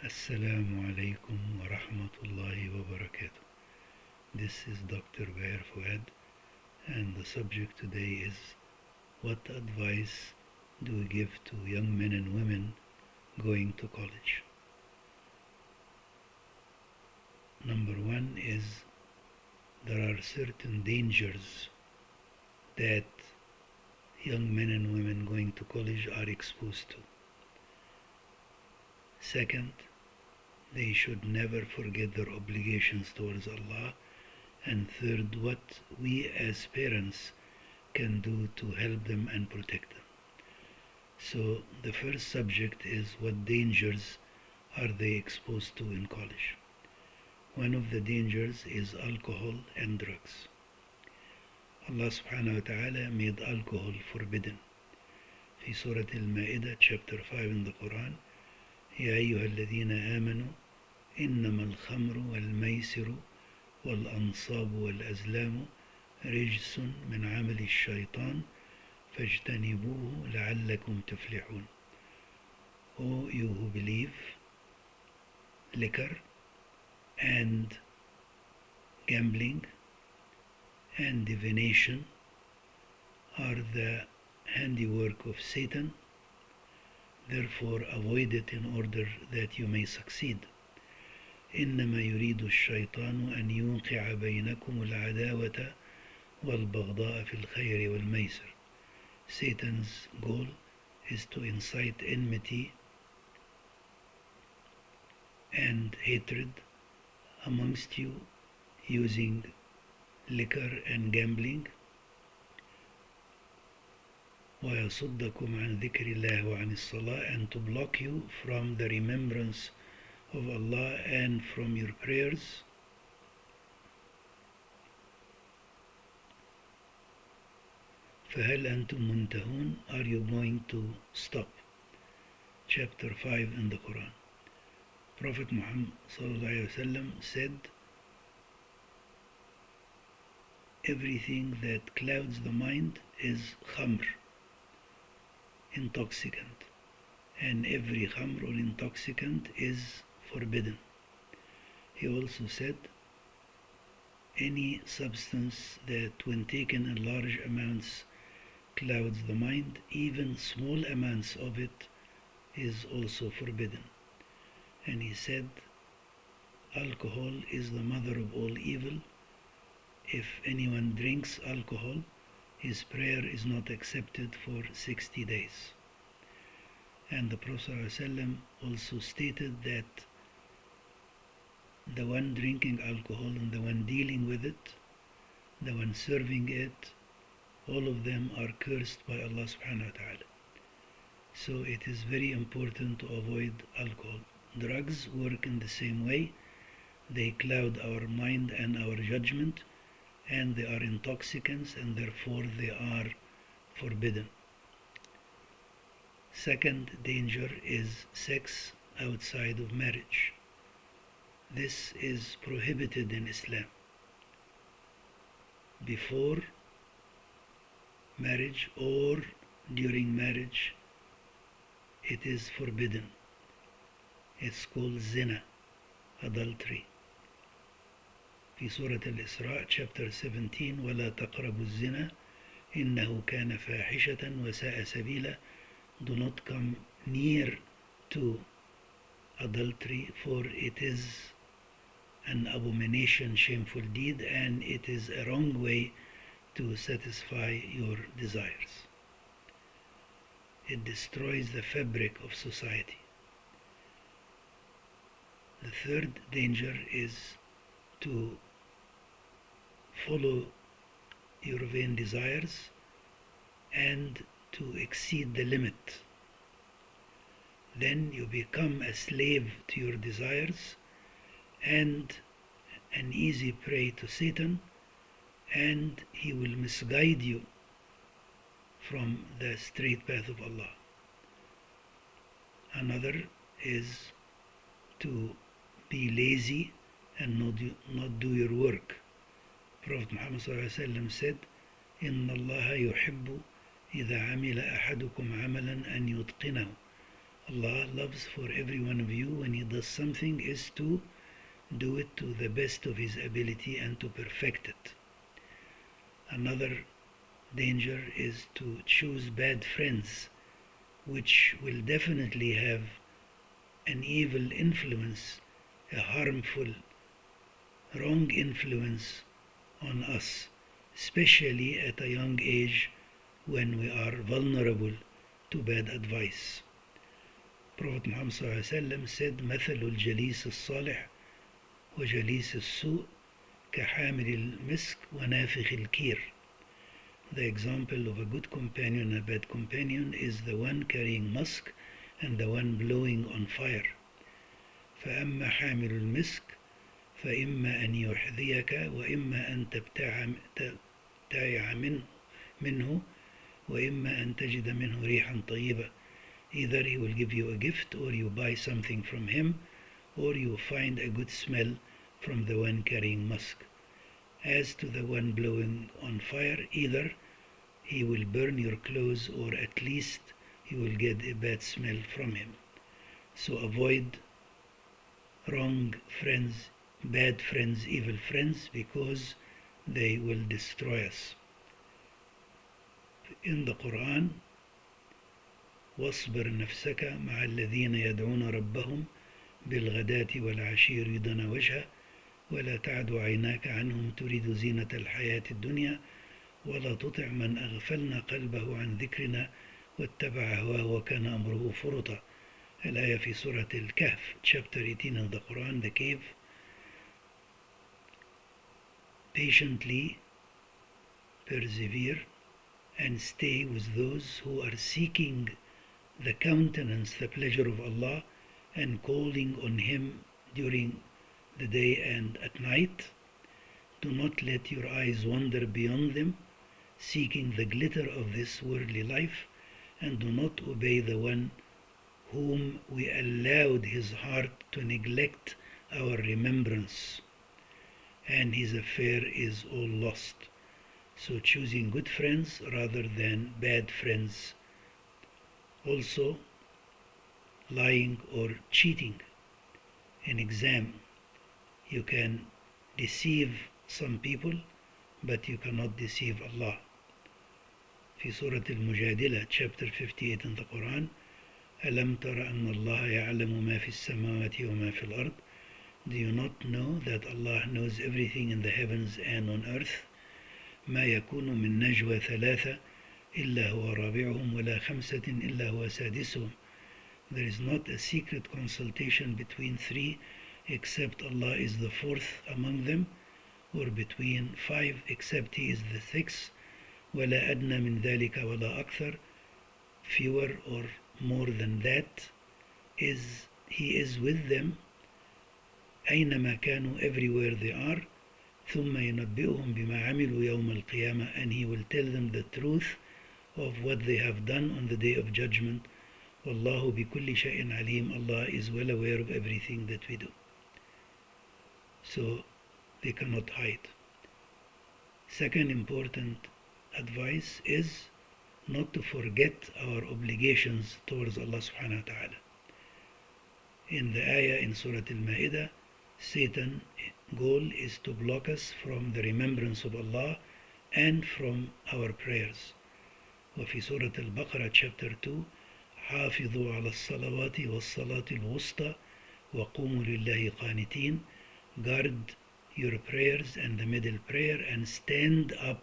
Assalamu alaikum wa rahmatullahi wa barakatuh. This is Dr. Baer Fuad, and the subject today is what advice do we give to young men and women going to college? Number one is there are certain dangers that young men and women going to college are exposed to. Second, they should never forget their obligations towards Allah. And third, what we as parents can do to help them and protect them. So the first subject is what dangers are they exposed to in college. One of the dangers is alcohol and drugs. Allah subhanahu wa ta'ala made alcohol forbidden. في سورة المائدة chapter 5 in the Quran, يا أيها الذين آمنوا إنما الخمر والميسر والأنصاب والأزلام رجس من عمل الشيطان فاجتنبوه لعلكم تفلحون. O you who believe, liquor and gambling and divination are the handiwork of Satan. Therefore avoid it in order that you may succeed. إنما يريد الشيطان أن يوقع بينكم العداوة والبغضاء في الخير والميسر. Satan's goal is to incite enmity and hatred amongst you using liquor and gambling. ويصدكم عن ذكر الله وعن الصلاة, and to block you from the remembrance of Allah and from your prayers. فهل أنتم منتهون? Are you going to stop? Chapter 5 in the Quran. Prophet Muhammad ﷺ said, everything that clouds the mind is khamr, intoxicant, and every khamr or intoxicant is forbidden. He also said, any substance that when taken in large amounts clouds the mind, even small amounts of it is also forbidden. And he said, alcohol is the mother of all evil. If anyone drinks alcohol, his prayer is not accepted for 60 days. And the Prophet ﷺ also stated that the one drinking alcohol and the one dealing with it, the one serving it, all of them are cursed by Allah subhanahu wa ta'ala. So it is very important to avoid alcohol. Drugs work in the same way. They cloud our mind and our judgment, and they are intoxicants, and therefore they are forbidden. Second danger is sex outside of marriage. This is prohibited in Islam. Before marriage or during marriage, it is forbidden. It's called zina, adultery. في سورة الإسراء chapter 17, ولا تقربوا الزنا إنه كان فاحشة وساء سبيلا. Do not come near to adultery, for it is an abomination, shameful deed, and it is a wrong way to satisfy your desires. It destroys the fabric of society. The third danger is to follow your vain desires and to exceed the limit. Then you become a slave to your desires and an easy prey to Satan, and he will misguide you from the straight path of Allah. Another is to be lazy and not do your work. Prophet Muhammad ﷺ said, إن الله يحب إذا عمل أحدكم عملا أن يتقنه. Allah loves for every one of you when He does something is to do it to the best of His ability and to perfect it. Another danger is to choose bad friends, which will definitely have an evil influence, a harmful, wrong influence on us, especially at a young age when we are vulnerable to bad advice. Prophet Muhammad ﷺ said, مثل الجليس الصالح وجليس السوء كحامل المسك ونافخ الكير. The example of a good companion and a bad companion is the one carrying musk and the one blowing on fire. فأما حامل المسك فإما أن يحذيك وإما أن تبتاع منه وإما أن تجد منه ريحا طيبة. Either he will give you a gift, or you buy something from him, or you find a good smell from the one carrying musk. As to the one blowing on fire, either he will burn your clothes, or at least you will get a bad smell from him. So avoid wrong friends, bad friends, evil friends, because they will destroy us. In the Quran, واصبر نفسك مع الذين يدعون ربهم بالغداة والعشي يريدون وجهه ولا تعد عيناك عنهم تريد زينة الحياة الدنيا ولا تطع من أغفلنا قلبه عن ذكرنا واتبع هواه وكان أمره فرطا. الآية في سورة الكهف, chapter 18 in the Quran, the cave. Patiently persevere and stay with those who are seeking the countenance, the pleasure of Allah, and calling on Him during the day and at night. Do not let your eyes wander beyond them, seeking the glitter of this worldly life, and do not obey the one whom we allowed his heart to neglect our remembrance, and his affair is all lost. So choosing good friends rather than bad friends. Also, lying or cheating in exam. You can deceive some people, but you cannot deceive Allah. في سورة المجادلة, chapter 58 in the Quran, ألم تر أن الله يعلم ما في السماوات وما في الأرض. Do you not know that Allah knows everything in the heavens and on earth? ما يكون من نجوى ثلاثة إلا هو رابعهم ولا خمسة إلا هو سادسهم. There is not a secret consultation between three except Allah is the fourth among them, or between five except He is the sixth. ولا أدنى من ذلك ولا أكثر. Fewer or more than that is He is with them أينما كانوا, everywhere they are. ثم ينبئهم بما عملوا يوم القيامة, and He will tell them the truth of what they have done on the day of judgment. والله بكل شيء عليم. Allah is well aware of everything that we do. So they cannot hide. Second important advice is not to forget our obligations towards Allah subhanahu wa ta'ala. In the ayah in Surah Al-Ma'idah, Satan's goal is to block us from the remembrance of Allah and from our prayers. وفي سورة البقرة chapter 2, حافظوا على الصلوات والصلاة الوسطى وقوموا لله قانتين. Guard your prayers and the middle prayer and stand up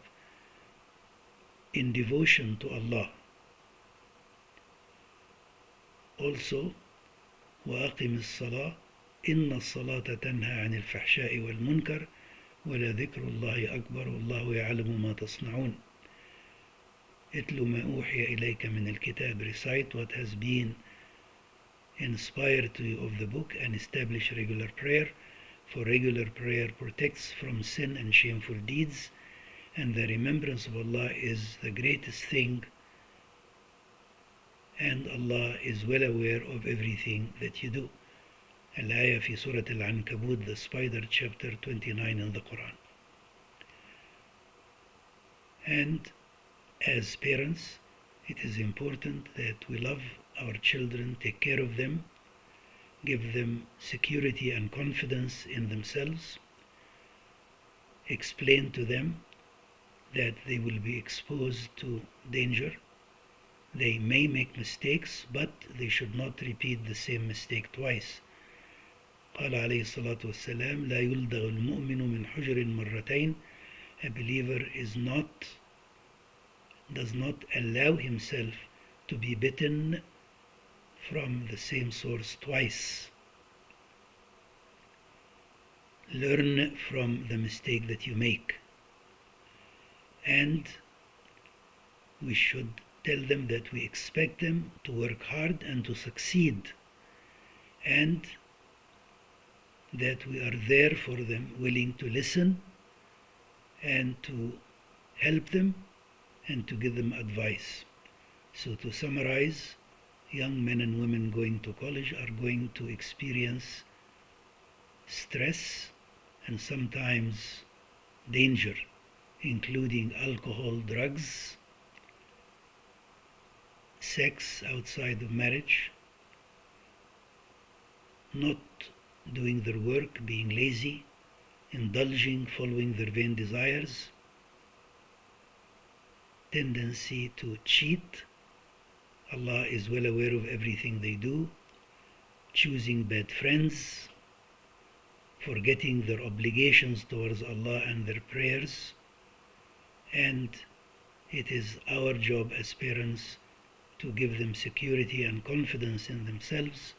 in devotion to Allah. Also, وأقم الصلاة إن الصلاة تنهى عن الفحشاء والمنكر ولذكر الله أكبر والله يعلم ما تصنعون. اتل ما أوحي إليك من الكتاب. Recite what has been inspired to you of the book and establish regular prayer, for regular prayer protects from sin and shameful deeds, and the remembrance of Allah is the greatest thing, and Allah is well aware of everything that you do. Al-ayah fi Surah Al-Ankabut, the spider, chapter 29 in the Quran. And as parents, it is important that we love our children, take care of them, give them security and confidence in themselves, explain to them that they will be exposed to danger. They may make mistakes, but they should not repeat the same mistake twice. قال عليه الصلاة والسلام لا يلدغ المؤمن من حجر مرتين. A believer does not allow himself to be bitten from the same source twice. Learn from the mistake that you make. And we should tell them that we expect them to work hard and to succeed, and that we are there for them, willing to listen and to help them and to give them advice. So to summarize, young men and women going to college are going to experience stress and sometimes danger, including alcohol, drugs, sex outside of marriage, not doing their work, being lazy, indulging, following their vain desires, tendency to cheat. Allah is well aware of everything they do, choosing bad friends, forgetting their obligations towards Allah and their prayers. And it is our job as parents to give them security and confidence in themselves,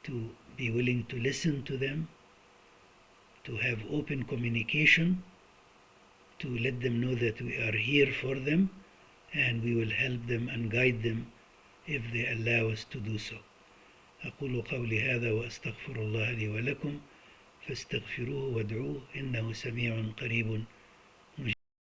to be willing to listen to them, to have open communication, to let them know that we are here for them and we will help them and guide them if they allow us to do so. أقول قولي هذا وأستغفر الله لي ولكم فاستغفروه وادعوه إنه سميع قريب